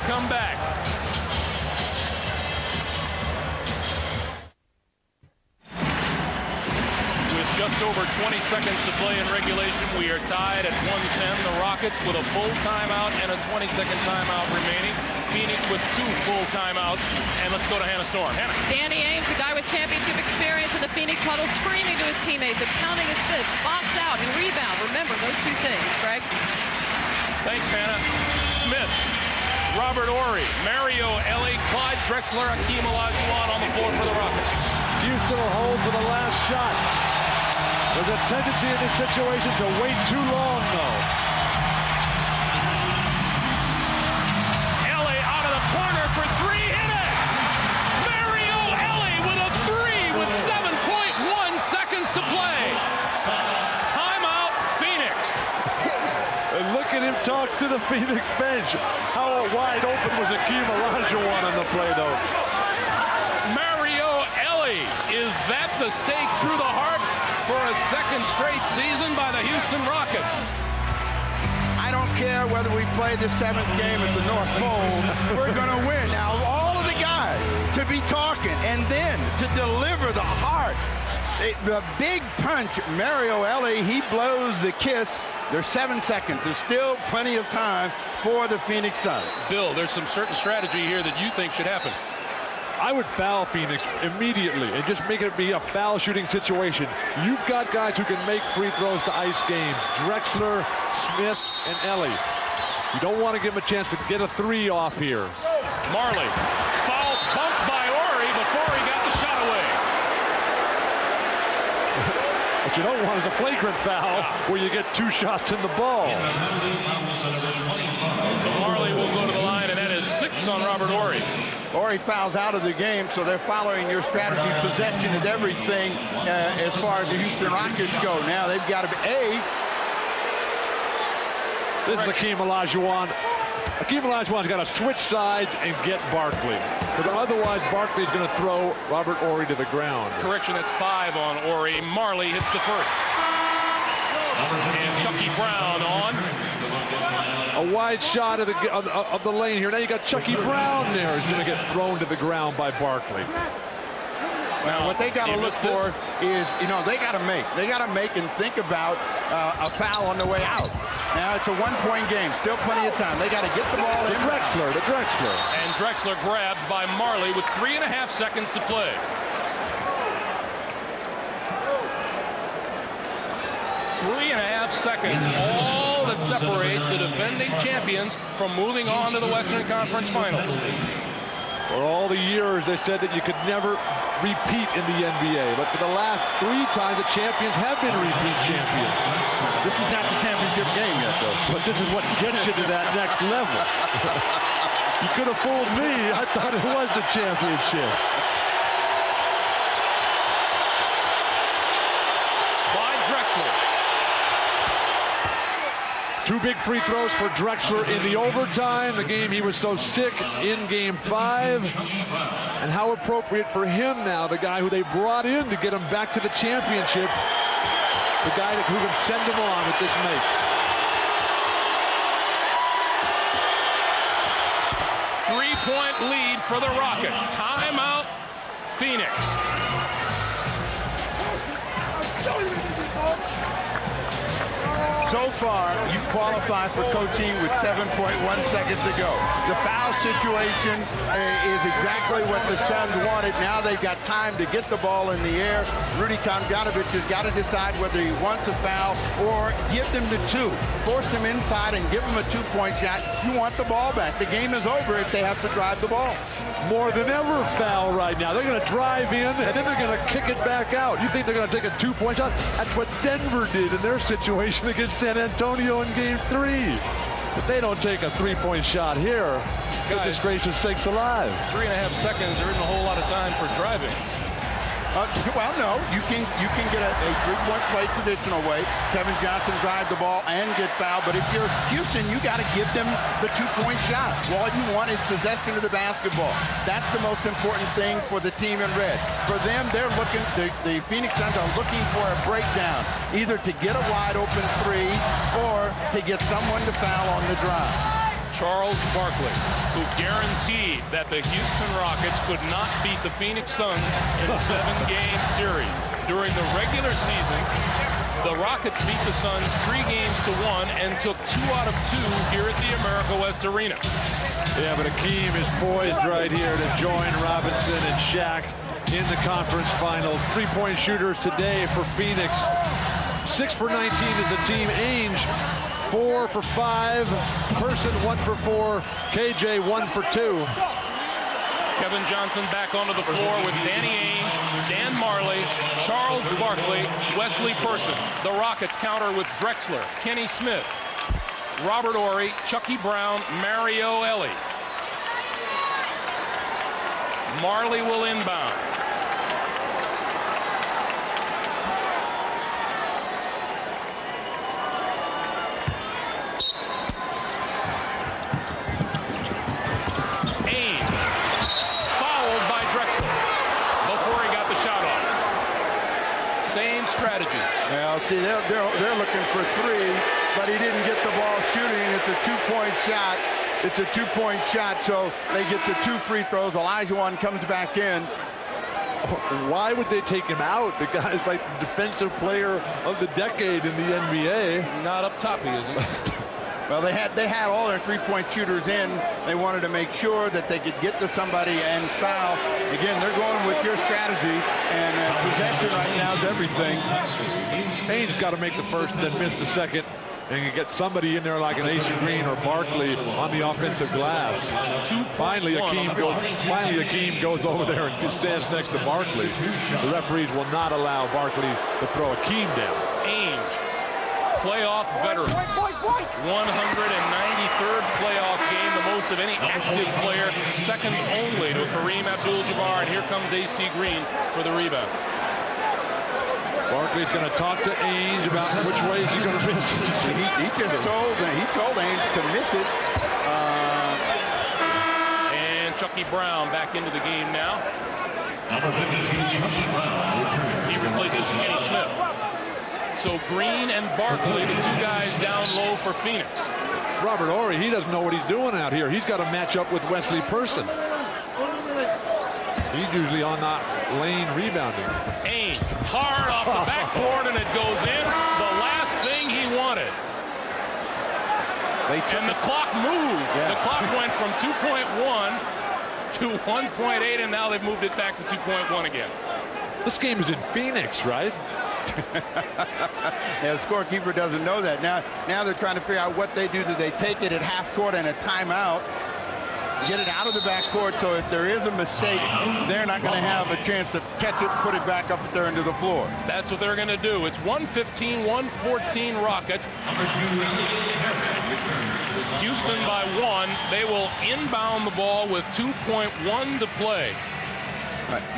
come back. With just over 20 seconds to play in regulation, we are tied at 110. The Rockets with a full timeout and a 20-second timeout remaining. Phoenix with 2 full timeouts. And let's go to Hannah Storm. Hannah. Danny Ainge, the guy with championship experience in the Phoenix huddle, screaming to his teammates and pounding his fist. Box out and rebound. Remember those 2 things, Greg. Thanks, Hannah. Smith, Robert Horry, Mario Elie, Clyde Drexler, Hakeem Olajuwon on the floor for the Rockets. Houston will hold for the last shot. There's a tendency in this situation to wait too long, though. Elie out of the corner for 3, hit it! Mario Elie with a 3 with 7.1 seconds to play. Timeout, Phoenix. And look at him talk to the Phoenix bench. How wide open was Hakeem Olajuwon on the play, though? Mario Elie, is that the stake through the heart for a second straight season by the Houston Rockets? I don't care whether we play the 7th game at the North Pole, we're going to win. Now, all of the guys to be talking and then to deliver the heart, the big punch, Mario Elie, he blows the kiss. There's 7 seconds. There's still plenty of time for the Phoenix Suns. Bill, there's some certain strategy here that you think should happen. I would foul Phoenix immediately and just make it be a foul shooting situation. You've got guys who can make free throws to ice games. Drexler, Smith, and Elie. You don't want to give him a chance to get a 3 off here. Marley, foul bumped by Horry before he got the shot away. What you don't want is a flagrant foul where you get 2 shots in the ball. So Marley will go to the line, and that is 6 on Robert Horry. Horry fouls out of the game, so they're following your strategy. Possession is everything as far as the Houston Rockets go. Now they've got to be This is Hakeem Olajuwon. Hakeem Olajuwon's got to switch sides and get Barkley. But otherwise, Barkley's going to throw Robert Horry to the ground. Correction, that's 5 on Horry. Marley hits the first. And Chucky Brown on. A wide shot of the lane here. Now you got Chucky Brown there. He's going to get thrown to the ground by Barkley. Well, what they got to look for is, they got to make. They got to make and think about a foul on the way out. Now it's a 1-point game. Still plenty of time. They got to get the ball in. To Drexler. And Drexler grabbed by Marley with 3.5 seconds to play. Three and a half seconds, all that separates the defending champions from moving on to the Western Conference Finals. For all the years, they said that you could never repeat in the NBA. But for the last 3 times, the champions have been repeat champions. This is not the championship game yet, though. But this is what gets you to that next level. You could have fooled me. I thought it was the championship. By Drexler. 2 big free throws for Drexler in the overtime, the game he was so sick in Game 5. And how appropriate for him now, the guy who they brought in to get him back to the championship, the guy who can send him on with this make. 3-point lead for the Rockets. Timeout, Phoenix. So far, you qualify for coaching with 7.1 seconds to go. The foul situation is exactly what the Suns wanted. Now they've got time to get the ball in the air. Rudy Tomjanovich has got to decide whether he wants a foul or give them the 2. Force them inside and give them a 2-point shot. You want the ball back. The game is over if they have to drive the ball. More than ever foul right now. They're going to drive in, and then they're going to kick it back out. You think they're going to take a 2-point shot? That's what Denver did in their situation against San Antonio in Game 3. If they don't take a 3-point shot here, goodness gracious sakes alive. 3.5 seconds, there isn't a whole lot of time for driving. Well, no, you can get a 3-point play traditional way. Kevin Johnson drive the ball and get fouled. But if you're Houston, you got to give them the 2-point shot. All you want is possession of the basketball. That's the most important thing for the team in red. For them, they're looking. The Phoenix Suns are looking for a breakdown, either to get a wide open 3 or to get someone to foul on the drive. Charles Barkley, who guaranteed that the Houston Rockets could not beat the Phoenix Suns in a 7-game series. During the regular season, the Rockets beat the Suns 3-1 and took 2 out of 2 here at the America West Arena. Yeah, but Akeem is poised right here to join Robinson and Shaq in the conference finals. 3-point shooters today for Phoenix. 6 for 19 as a team. Ainge 4 for 5. Person 1 for 4. KJ 1 for 2. Kevin Johnson back onto the floor with Danny Ainge, Dan Marley, Charles Barkley, Wesley Person. The Rockets counter with Drexler, Kenny Smith, Robert Horry, Chucky Brown, Mario Elie. Marley will inbound. Same strategy. Well, see, they're looking for 3, but he didn't get the ball shooting. It's a 2-point shot. It's a 2-point shot, so they get the 2 free throws. Olajuwon comes back in. Why would they take him out? The guy's like the defensive player of the decade in the NBA. Not up top, he isn't. Well, they had all their 3-point shooters in. They wanted to make sure that they could get to somebody and foul. Again, they're going with your strategy, and possession right now is everything. Ainge got to make the first, then missed the second, and you get somebody in there like an AC Green or Barkley on the offensive glass. Finally, Akeem goes over there and stands next to Barkley. The referees will not allow Barkley to throw Akeem down. Ainge, playoff veteran, 193rd playoff game, the most of any active player, second only to Kareem Abdul-Jabbar, and here comes AC Green for the rebound. Barkley's going to talk to Ainge about which way is he going to miss. He told Ainge to miss it. And Chucky Brown back into the game now. He replaces Kenny Smith. So Green and Barkley, the 2 guys down low for Phoenix. Robert Horry, he doesn't know what he's doing out here. He's got to match up with Wesley Person. He's usually on that lane rebounding. Ainge, hard off the backboard, and it goes in. The last thing he wanted. And the clock moved. Yeah. The clock went from 2.1 to 1.8, and now they've moved it back to 2.1 again. This game is in Phoenix, right? Yeah, the scorekeeper doesn't know that. Now they're trying to figure out what they do. Do they take it at half court and a timeout? Get it out of the backcourt, so if there is a mistake, they're not going to have a chance to catch it, put it back up there into the floor. That's what they're going to do. It's 115-114 Rockets. Houston by 1. They will inbound the ball with 2.1 to play.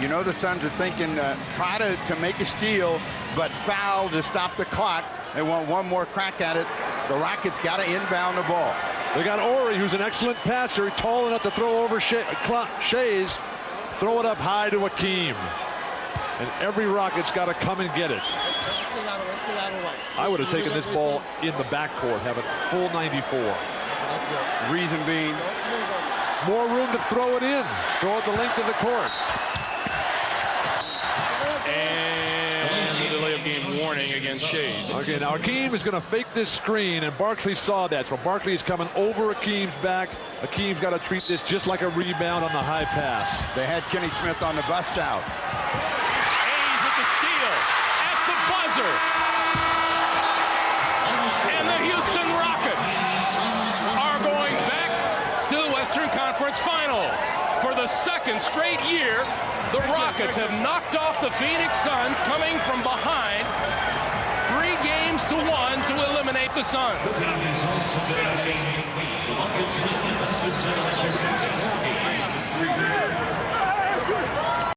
You know the Suns are thinking, try to make a steal, but foul to stop the clock. They want one more crack at it. The Rockets got to inbound the ball. They got Horry, who's an excellent passer, tall enough to throw over Shays. Throw it up high to Akeem. And every Rocket's got to come and get it. I would have taken this ball in the backcourt, have it full 94. Reason being? More room to throw it in. Throw it the length of the court. And the delay of game warning against Shays. Okay, now Akeem is going to fake this screen, and Barkley saw that. So Barkley is coming over Akeem's back. Akeem's got to treat this just like a rebound on the high pass. They had Kenny Smith on the bust out. Hayes with the steal at the buzzer. And the Houston Rockets are going back to the Western Conference Finals. For the second straight year, the Rockets have knocked off the Phoenix Suns, coming from behind 3-1 to eliminate the Suns.